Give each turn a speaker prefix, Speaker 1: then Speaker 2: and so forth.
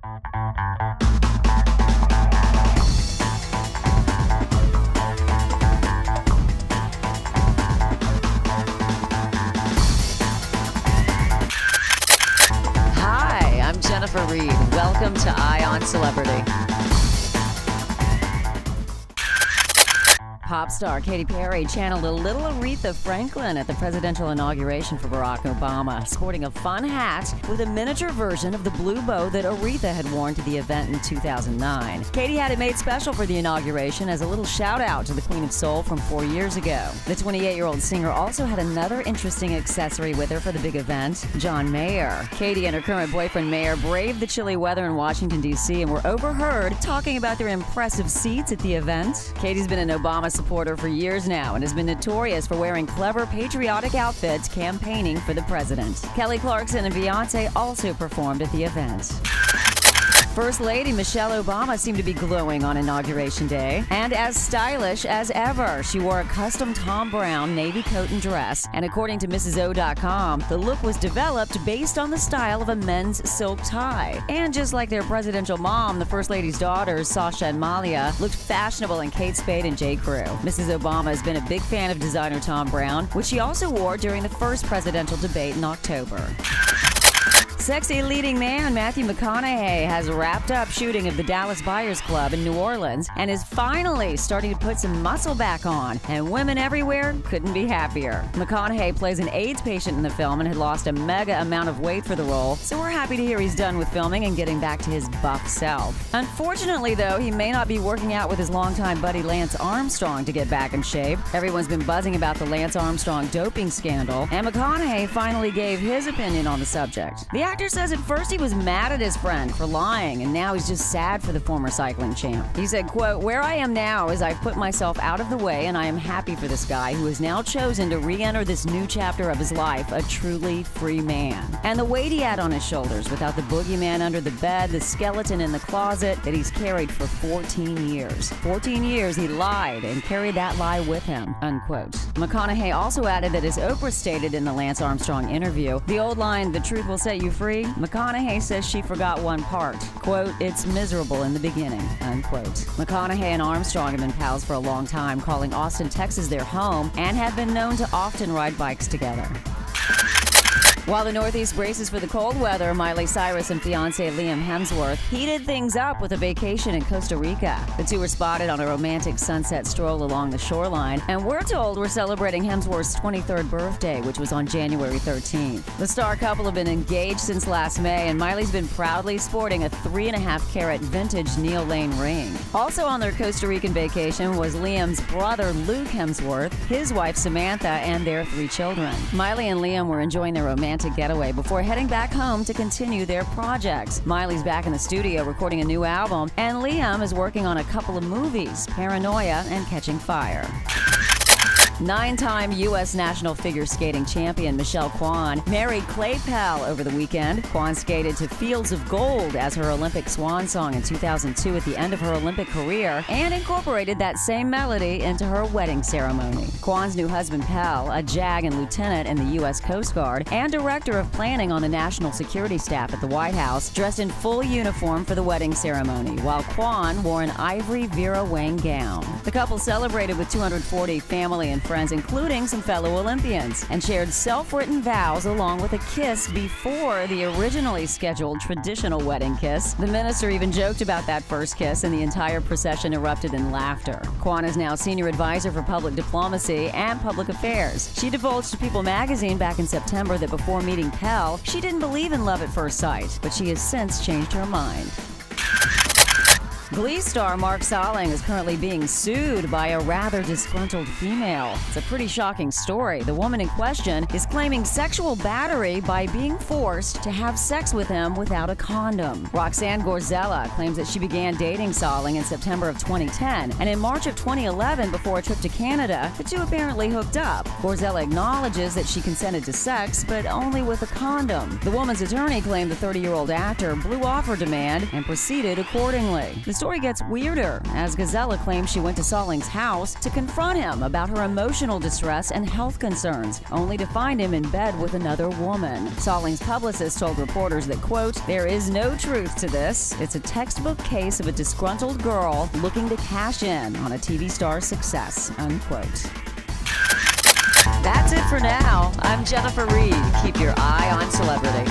Speaker 1: Hi, I'm Jennifer Reed. Welcome to Eye on Celebrity. Pop star Katy Perry channeled a little Aretha Franklin at the presidential inauguration for Barack Obama, sporting a fun hat with a miniature version of the blue bow that Aretha had worn to the event in 2009. Katy had it made special for the inauguration as a little shout-out to the Queen of Soul from 4 years ago. The 28-year-old singer also had another interesting accessory with her for the big event, John Mayer. Katy and her current boyfriend Mayer braved the chilly weather in Washington, D.C. and were overheard talking about their impressive seats at the event. Katy's been an Obama supporter for years now and has been notorious for wearing clever patriotic outfits campaigning for the president. Kelly Clarkson and Beyonce also performed at the event. First Lady Michelle Obama seemed to be glowing on Inauguration Day, and as stylish as ever. She wore a custom Tom Brown navy coat and dress, and according to MrsO.com, the look was developed based on the style of a men's silk tie. And just like their presidential mom, the First Lady's daughters, Sasha and Malia, looked fashionable in Kate Spade and J. Crew. Mrs. Obama has been a big fan of designer Tom Brown, which she also wore during the first presidential debate in October. Sexy leading man Matthew McConaughey has wrapped up shooting of the Dallas Buyers Club in New Orleans and is finally starting to put some muscle back on, and women everywhere couldn't be happier. McConaughey plays an AIDS patient in the film and had lost a mega amount of weight for the role, so we're happy to hear he's done with filming and getting back to his buff self. Unfortunately, though, he may not be working out with his longtime buddy Lance Armstrong to get back in shape. Everyone's been buzzing about the Lance Armstrong doping scandal, and McConaughey finally gave his opinion on the subject. The actor says at first he was mad at his friend for lying, and now he's just sad for the former cycling champ. He said, quote, "Where I am now is I've put myself out of the way, and I am happy for this guy who has now chosen to re-enter this new chapter of his life, a truly free man." And the weight he had on his shoulders without the boogeyman under the bed, the skeleton in the closet that he's carried for 14 years. 14 years he lied and carried that lie with him, unquote. McConaughey also added that as Oprah stated in the Lance Armstrong interview, the old line, "The truth will set you free," McConaughey says she forgot one part. Quote, "It's miserable in the beginning," unquote. McConaughey and Armstrong have been pals for a long time, calling Austin, Texas their home, and have been known to often ride bikes together. While the Northeast braces for the cold weather, Miley, Cyrus, and fiancé Liam Hemsworth heated things up with a vacation in Costa Rica. The two were spotted on a romantic sunset stroll along the shoreline, and we're told we're celebrating Hemsworth's 23rd birthday, which was on January 13th. The star couple have been engaged since last May, and Miley's been proudly sporting a 3.5-carat vintage Neil Lane ring. Also on their Costa Rican vacation was Liam's brother Luke Hemsworth, his wife Samantha, and their 3 children. Miley and Liam were enjoying their romantic getaway before heading back home to continue their projects. Miley's back in the studio recording a new album, and Liam is working on a couple of movies, Paranoia and Catching Fire. 9-time U.S. national figure skating champion Michelle Kwan married Clay Pell over the weekend. Kwan skated to Fields of Gold as her Olympic swan song in 2002 at the end of her Olympic career, and incorporated that same melody into her wedding ceremony. Kwan's new husband Pell, a JAG and lieutenant in the U.S. Coast Guard and director of planning on the national security staff at the White House, dressed in full uniform for the wedding ceremony, while Kwan wore an ivory Vera Wang gown. The couple celebrated with 240 family and friends, including some fellow Olympians, and shared self-written vows along with a kiss before the originally scheduled traditional wedding kiss. The minister even joked about that first kiss, and the entire procession erupted in laughter. Kwan is now senior advisor for public diplomacy and public affairs. She divulged to People magazine back in September that before meeting Pell, she didn't believe in love at first sight, but she has since changed her mind. Glee star Mark Salling is currently being sued by a rather disgruntled female. It's a pretty shocking story. The woman in question is claiming sexual battery by being forced to have sex with him without a condom. Roxanne Gorzella claims that she began dating Salling in September of 2010, and in March of 2011, before a trip to Canada, the two apparently hooked up. Gorzella acknowledges that she consented to sex, but only with a condom. The woman's attorney claimed the 30-year-old actor blew off her demand and proceeded accordingly. The story gets weirder as Gazella claims she went to Salling's house to confront him about her emotional distress and health concerns, only to find him in bed with another woman. Salling's publicist told reporters that, quote, "There is no truth to this. It's a textbook case of a disgruntled girl looking to cash in on a TV star's success," unquote. That's it for now. I'm Jennifer Reed. Keep your eye on celebrity.